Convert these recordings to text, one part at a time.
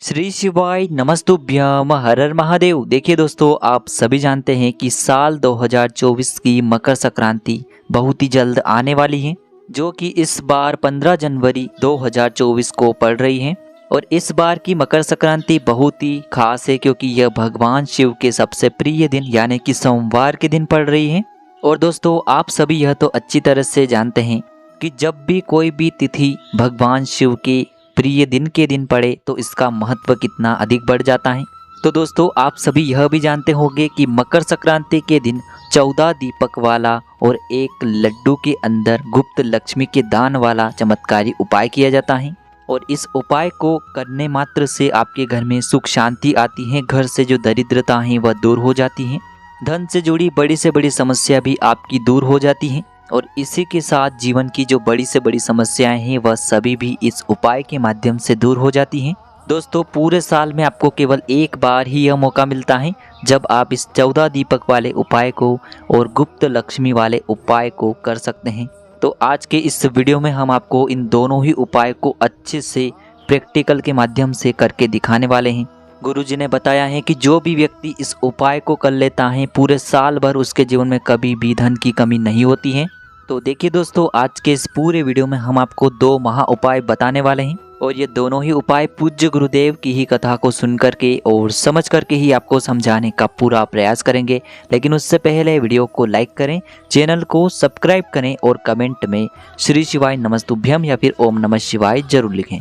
श्री शिवाय नमस्तुभ्यम हर हर महादेव। देखिए दोस्तों, आप सभी जानते हैं कि साल 2024 की मकर संक्रांति बहुत ही जल्द आने वाली है, जो कि इस बार 15 जनवरी 2024 को पड़ रही है। और इस बार की मकर संक्रांति बहुत ही खास है क्योंकि यह भगवान शिव के सबसे प्रिय दिन यानी कि सोमवार के दिन पड़ रही है। और दोस्तों, आप सभी यह तो अच्छी तरह से जानते हैं कि जब भी कोई भी तिथि भगवान शिव के प्रिय दिन के दिन पड़े तो इसका महत्व कितना अधिक बढ़ जाता है। तो दोस्तों, आप सभी यह भी जानते होंगे कि मकर संक्रांति के दिन 14 दीपक वाला और एक लड्डू के अंदर गुप्त लक्ष्मी के दान वाला चमत्कारी उपाय किया जाता है। और इस उपाय को करने मात्र से आपके घर में सुख शांति आती है, घर से जो दरिद्रता है वह दूर हो जाती है, धन से जुड़ी बड़ी से बड़ी समस्या भी आपकी दूर हो जाती है। और इसी के साथ जीवन की जो बड़ी से बड़ी समस्याएं हैं वह सभी भी इस उपाय के माध्यम से दूर हो जाती हैं। दोस्तों, पूरे साल में आपको केवल एक बार ही यह मौका मिलता है जब आप इस 14 दीपक वाले उपाय को और गुप्त लक्ष्मी वाले उपाय को कर सकते हैं। तो आज के इस वीडियो में हम आपको इन दोनों ही उपाय को अच्छे से प्रैक्टिकल के माध्यम से करके दिखाने वाले हैं। गुरुजी ने बताया है कि जो भी व्यक्ति इस उपाय को कर लेता है पूरे साल भर उसके जीवन में कभी भी धन की कमी नहीं होती है। तो देखिए दोस्तों, आज के इस पूरे वीडियो में हम आपको 2 महा उपाय बताने वाले हैं और ये दोनों ही उपाय पूज्य गुरुदेव की ही कथा को सुन करके और समझ करके ही आपको समझाने का पूरा प्रयास करेंगे। लेकिन उससे पहले वीडियो को लाइक करें, चैनल को सब्सक्राइब करें और कमेंट में श्री शिवाय नमस्तुभ्यम या फिर ओम नमः शिवाय जरूर लिखें।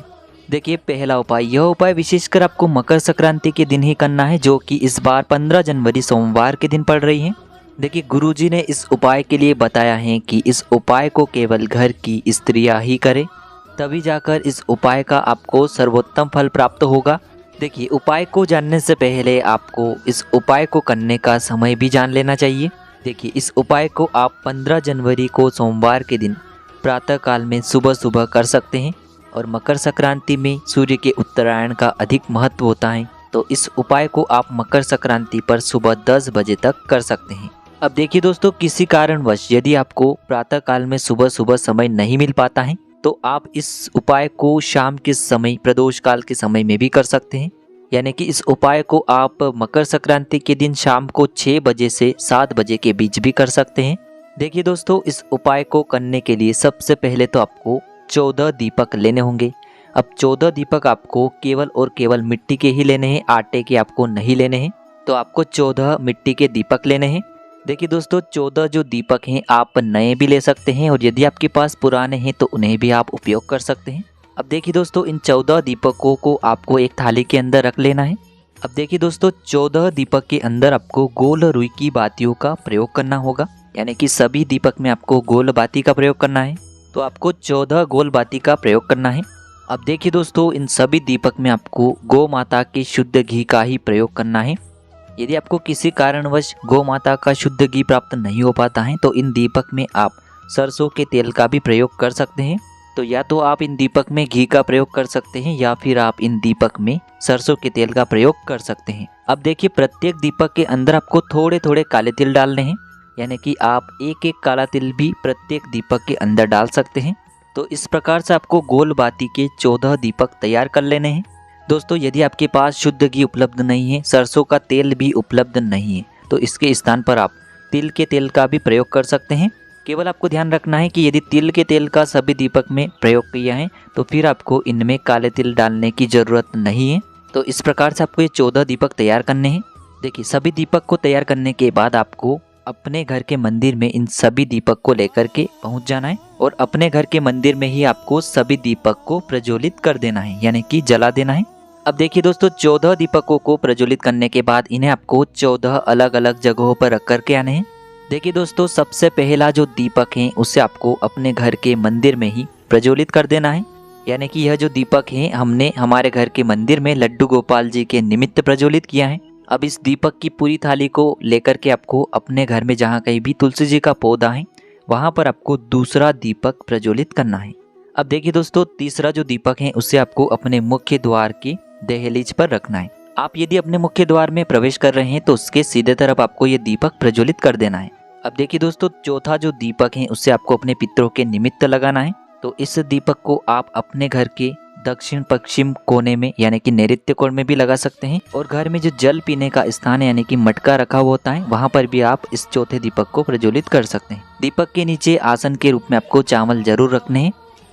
देखिए, पहला उपाय, यह उपाय विशेषकर आपको मकर संक्रांति के दिन ही करना है, जो कि इस बार 15 जनवरी सोमवार के दिन पड़ रही है। देखिए, गुरुजी ने इस उपाय के लिए बताया है कि इस उपाय को केवल घर की स्त्रियां ही करें, तभी जाकर इस उपाय का आपको सर्वोत्तम फल प्राप्त होगा। देखिए, उपाय को जानने से पहले आपको इस उपाय को करने का समय भी जान लेना चाहिए। देखिए, इस उपाय को आप 15 जनवरी को सोमवार के दिन प्रातः काल में सुबह सुबह कर सकते हैं। और मकर संक्रांति में सूर्य के उत्तरायण का अधिक महत्व होता है, तो इस उपाय को आप मकर संक्रांति पर सुबह 10 बजे तक कर सकते हैं। अब देखिए दोस्तों, किसी कारणवश यदि आपको प्रातः काल में सुबह सुबह समय नहीं मिल पाता है तो आप इस उपाय को शाम के समय प्रदोष काल के समय में भी कर सकते हैं। यानी कि इस उपाय को आप मकर संक्रांति के दिन शाम को 6 बजे से 7 बजे के बीच भी कर सकते हैं। देखिए दोस्तों, इस उपाय को करने के लिए सबसे पहले तो आपको 14 दीपक लेने होंगे। अब 14 दीपक आपको केवल और केवल मिट्टी के ही लेने हैं, आटे के आपको नहीं लेने हैं। तो आपको 14 मिट्टी के दीपक लेने हैं। देखिए दोस्तों, 14 जो दीपक हैं आप नए भी ले सकते हैं और यदि आपके पास पुराने हैं तो उन्हें भी आप उपयोग कर सकते हैं। अब देखिए दोस्तों, इन 14 दीपकों को आपको एक थाली के अंदर रख लेना है। अब देखिए दोस्तों, 14 दीपक के अंदर आपको गोल रुई की बातियों का प्रयोग करना होगा। यानी कि सभी दीपक में आपको गोल बाती का प्रयोग करना है, तो आपको 14 गोल बाती का प्रयोग करना है। अब देखिए दोस्तों, इन सभी दीपक में आपको गौ माता के शुद्ध घी का ही प्रयोग करना है। यदि आपको किसी कारणवश गौ माता का शुद्ध घी प्राप्त नहीं हो पाता है तो इन दीपक में आप सरसों के तेल का भी प्रयोग कर सकते हैं। तो या तो आप इन दीपक में घी का प्रयोग कर सकते हैं या फिर आप इन दीपक में सरसों के तेल का प्रयोग कर सकते हैं। अब देखिए, प्रत्येक दीपक के अंदर आपको थोड़े थोड़े काले तिल डालने हैं। यानी कि आप एक एक काला तिल भी प्रत्येक दीपक के अंदर डाल सकते हैं। तो इस प्रकार से आपको गोल बाती के 14 दीपक तैयार कर लेने हैं। दोस्तों, यदि आपके पास शुद्ध घी उपलब्ध नहीं है, सरसों का तेल भी उपलब्ध नहीं है, तो इसके स्थान पर आप तिल के तेल का भी प्रयोग कर सकते हैं। केवल आपको ध्यान रखना है कि यदि तिल के तेल का सभी दीपक में प्रयोग किया है तो फिर आपको इनमें काले तिल डालने की ज़रूरत नहीं है। तो इस प्रकार से आपको ये 14 दीपक तैयार करने हैं। देखिए, सभी दीपक को तैयार करने के बाद आपको अपने घर के मंदिर में इन सभी दीपक को लेकर के पहुंच जाना है और अपने घर के मंदिर में ही आपको सभी दीपक को प्रज्वलित कर देना है, यानी कि जला देना है। अब देखिए दोस्तों, 14 दीपकों को प्रज्वलित करने के बाद इन्हें आपको 14 अलग अलग जगहों पर रख करके आने हैं। देखिए दोस्तों, सबसे पहला जो दीपक है उसे आपको अपने घर के मंदिर में ही प्रज्वलित कर देना है। यानी कि यह जो दीपक है हमने हमारे घर के मंदिर में लड्डू गोपाल जी के निमित्त प्रज्वलित किया है। अब इस दीपक की पूरी थाली को लेकर के आपको अपने घर में जहाँ कहीं भी तुलसी जी का पौधा है वहाँ पर आपको दूसरा दीपक प्रज्वलित करना है। अब देखिए दोस्तों, तीसरा जो दीपक है उसे आपको अपने मुख्य द्वार की दहलीज पर रखना है। आप यदि अपने मुख्य द्वार में प्रवेश कर रहे हैं तो उसके सीधे तरफ आपको ये दीपक प्रज्वलित कर देना है। अब देखिए दोस्तों, चौथा जो दीपक है उसे आपको अपने पितरों के निमित्त लगाना है। तो इस दीपक को आप अपने घर के दक्षिण पश्चिम कोने में यानी कि नैऋत्य कोण में भी लगा सकते हैं। और घर में जो जल पीने का स्थान है यानी कि मटका रखा हुआ होता है वहाँ पर भी आप इस चौथे दीपक को प्रज्वलित कर सकते हैं। दीपक के नीचे आसन के रूप में आपको चावल जरूर रखने हैं।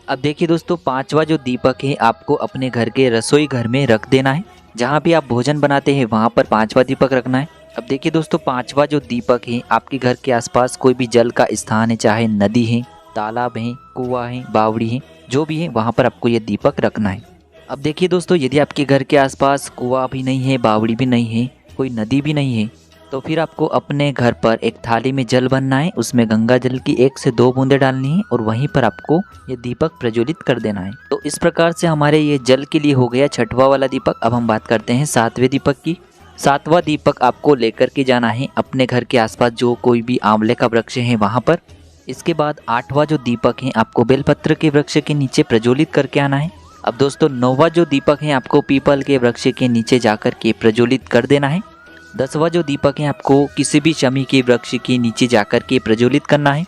अब देखिए दोस्तों, पांचवा जो दीपक है आपको अपने घर के रसोई घर में रख देना है। जहाँ भी आप भोजन बनाते हैं वहाँ पर पांचवा दीपक रखना है। अब देखिए दोस्तों, पांचवा जो दीपक है आपके घर के आसपास कोई भी जल का स्थान है, चाहे नदी है, तालाब है, कुआं है, बावड़ी है, जो भी है वहाँ पर आपको ये दीपक रखना है। अब देखिए दोस्तों, यदि आपके घर के आसपास कुआं भी नहीं है, बावड़ी भी नहीं है, कोई नदी भी नहीं है, तो फिर आपको अपने घर पर एक थाली में जल भरना है, उसमें गंगा जल की 1 से 2 बूंदें डालनी है और वहीं पर आपको ये दीपक प्रज्वलित कर देना है। तो इस प्रकार से हमारे ये जल के लिए हो गया छठवां वाला दीपक। अब हम बात करते हैं सातवें दीपक की। सातवां दीपक आपको लेकर के जाना है अपने घर के आसपास जो कोई भी आंवले का वृक्ष है वहाँ पर। इसके बाद आठवां जो दीपक है आपको बेलपत्र के वृक्ष के नीचे प्रज्वलित करके आना है। अब दोस्तों, नौवां जो दीपक है आपको पीपल के वृक्ष के नीचे जाकर के प्रज्वलित कर देना है। 10वां जो दीपक है आपको किसी भी शमी के वृक्ष के नीचे जाकर के प्रज्वलित करना है।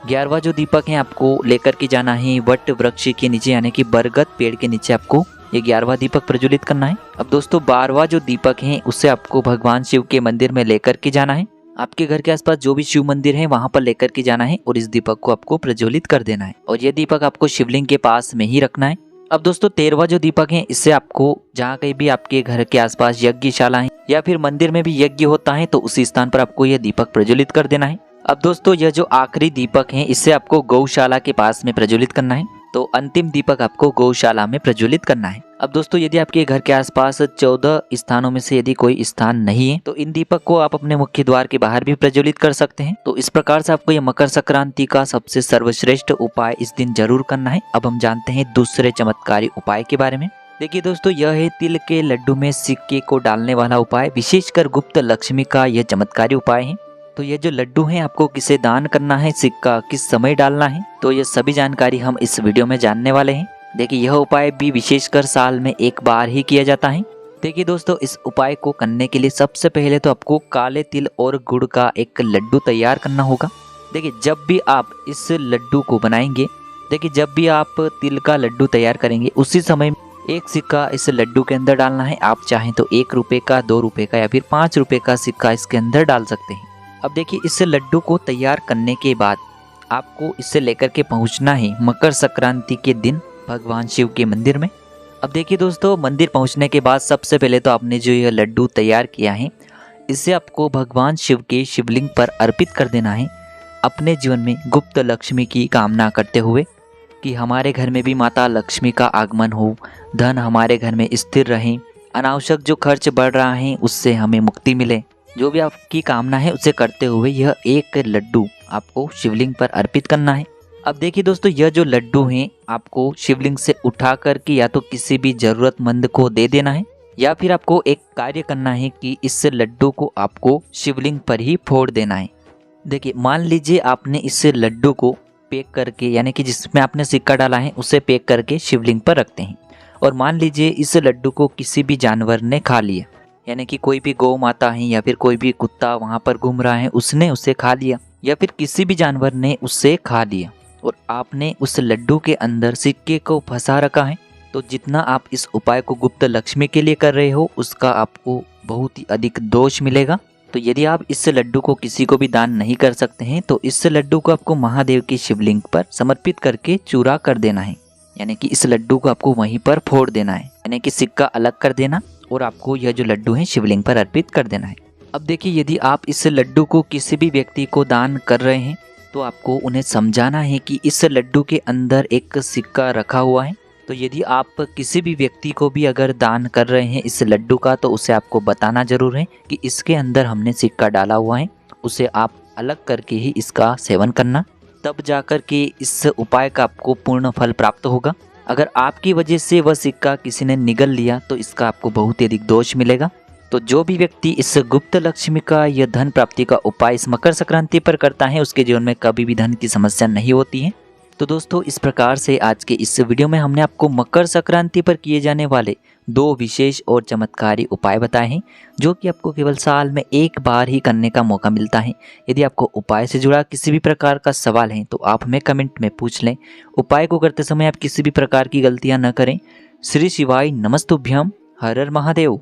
11वां जो दीपक है आपको लेकर के जाना है वट वृक्ष के नीचे यानी कि बरगद पेड़ के नीचे आपको ये 11वां दीपक प्रज्वलित करना है। अब दोस्तों, 12वां जो दीपक है उससे आपको भगवान शिव के मंदिर में लेकर के जाना है। आपके घर के आसपास जो भी शिव मंदिर है वहां पर लेकर के जाना है और इस दीपक को आपको प्रज्वलित कर देना है और ये दीपक आपको शिवलिंग के पास में ही रखना है। अब दोस्तों, 13वां जो दीपक है इससे आपको जहाँ कहीं भी आपके घर के आसपास यज्ञशाला है या फिर मंदिर में भी यज्ञ होता है तो उसी स्थान पर आपको यह दीपक प्रज्वलित कर देना है। अब दोस्तों, यह जो आखिरी दीपक है इससे आपको गौशाला के पास में प्रज्वलित करना है। तो अंतिम दीपक आपको गौशाला में प्रज्वलित करना है। अब दोस्तों, यदि आपके घर के आसपास 14 स्थानों में से यदि कोई स्थान नहीं है तो इन दीपक को आप अपने मुख्य द्वार के बाहर भी प्रज्वलित कर सकते हैं। तो इस प्रकार से आपको ये मकर संक्रांति का सबसे सर्वश्रेष्ठ उपाय इस दिन जरूर करना है। अब हम जानते हैं दूसरे चमत्कारी उपाय के बारे में। देखिए दोस्तों, यह है तिल के लड्डू में सिक्के को डालने वाला उपाय। विशेषकर गुप्त लक्ष्मी का यह चमत्कारी उपाय है। तो ये जो लड्डू हैं आपको किसे दान करना है, सिक्का किस समय डालना है, तो ये सभी जानकारी हम इस वीडियो में जानने वाले हैं। देखिए, यह उपाय भी विशेषकर साल में एक बार ही किया जाता है। देखिए दोस्तों, इस उपाय को करने के लिए सबसे पहले तो आपको काले तिल और गुड़ का एक लड्डू तैयार करना होगा। देखिए, जब भी आप इस लड्डू को बनाएंगे, देखिए जब भी आप तिल का लड्डू तैयार करेंगे उसी समय एक सिक्का इस लड्डू के अंदर डालना है। आप चाहें तो 1 रुपये का, 2 रुपये का या फिर 5 रुपये का सिक्का इसके अंदर डाल सकते हैं। अब देखिए, इस लड्डू को तैयार करने के बाद आपको इसे लेकर के पहुंचना है मकर संक्रांति के दिन भगवान शिव के मंदिर में। अब देखिए दोस्तों, मंदिर पहुंचने के बाद सबसे पहले तो आपने जो यह लड्डू तैयार किया है इसे आपको भगवान शिव के शिवलिंग पर अर्पित कर देना है, अपने जीवन में गुप्त लक्ष्मी की कामना करते हुए कि हमारे घर में भी माता लक्ष्मी का आगमन हो, धन हमारे घर में स्थिर रहे, अनावश्यक जो खर्च बढ़ रहा है उससे हमें मुक्ति मिले। जो भी आपकी कामना है उसे करते हुए यह एक लड्डू आपको शिवलिंग पर अर्पित करना है। अब देखिए दोस्तों, यह जो लड्डू हैं आपको शिवलिंग से उठा करके या तो किसी भी जरूरतमंद को दे देना है या फिर आपको एक कार्य करना है कि इस लड्डू को आपको शिवलिंग पर ही फोड़ देना है। देखिए, मान लीजिए आपने इस लड्डू को पैक करके यानी कि जिसमें आपने सिक्का डाला है उसे पैक करके शिवलिंग पर रखते हैं और मान लीजिए इस लड्डू को किसी भी जानवर ने खा लिया, यानी कि कोई भी गौ माता है या फिर कोई भी कुत्ता वहाँ पर घूम रहा है उसने उसे खा लिया या फिर किसी भी जानवर ने उसे खा लिया और आपने उस लड्डू के अंदर सिक्के को फंसा रखा है, तो जितना आप इस उपाय को गुप्त लक्ष्मी के लिए कर रहे हो उसका आपको बहुत ही अधिक दोष मिलेगा। तो यदि आप इस लड्डू को किसी को भी दान नहीं कर सकते हैं तो इस लड्डू को आपको महादेव की शिवलिंग पर समर्पित करके चूरा कर देना है, यानी कि इस लड्डू को आपको वहीं पर फोड़ देना है, यानी कि सिक्का अलग कर देना और आपको यह जो लड्डू है शिवलिंग पर अर्पित कर देना है। अब देखिए, यदि आप इस लड्डू को किसी भी व्यक्ति को दान कर रहे हैं तो आपको उन्हें समझाना है कि इस लड्डू के अंदर एक सिक्का रखा हुआ है। तो यदि आप किसी भी व्यक्ति को भी अगर दान कर रहे हैं इस लड्डू का तो उसे आपको बताना जरूर है कि इसके अंदर हमने सिक्का डाला हुआ है, उसे आप अलग करके ही इसका सेवन करना, तब जाकर के इस उपाय का आपको पूर्ण फल प्राप्त होगा। अगर आपकी वजह से वह सिक्का किसी ने निगल लिया तो इसका आपको बहुत ही अधिक दोष मिलेगा। तो जो भी व्यक्ति इस गुप्त लक्ष्मी का यह धन प्राप्ति का उपाय इस मकर संक्रांति पर करता है उसके जीवन में कभी भी धन की समस्या नहीं होती है। तो दोस्तों इस प्रकार से आज के इस वीडियो में हमने आपको मकर संक्रांति पर किए जाने वाले 2 विशेष और चमत्कारी उपाय बताए हैं, जो कि आपको केवल साल में एक बार ही करने का मौका मिलता है। यदि आपको उपाय से जुड़ा किसी भी प्रकार का सवाल है तो आप हमें कमेंट में पूछ लें। उपाय को करते समय आप किसी भी प्रकार की गलतियां न करें। श्री शिवाय नमस्तुभ्यम। हर हर महादेव।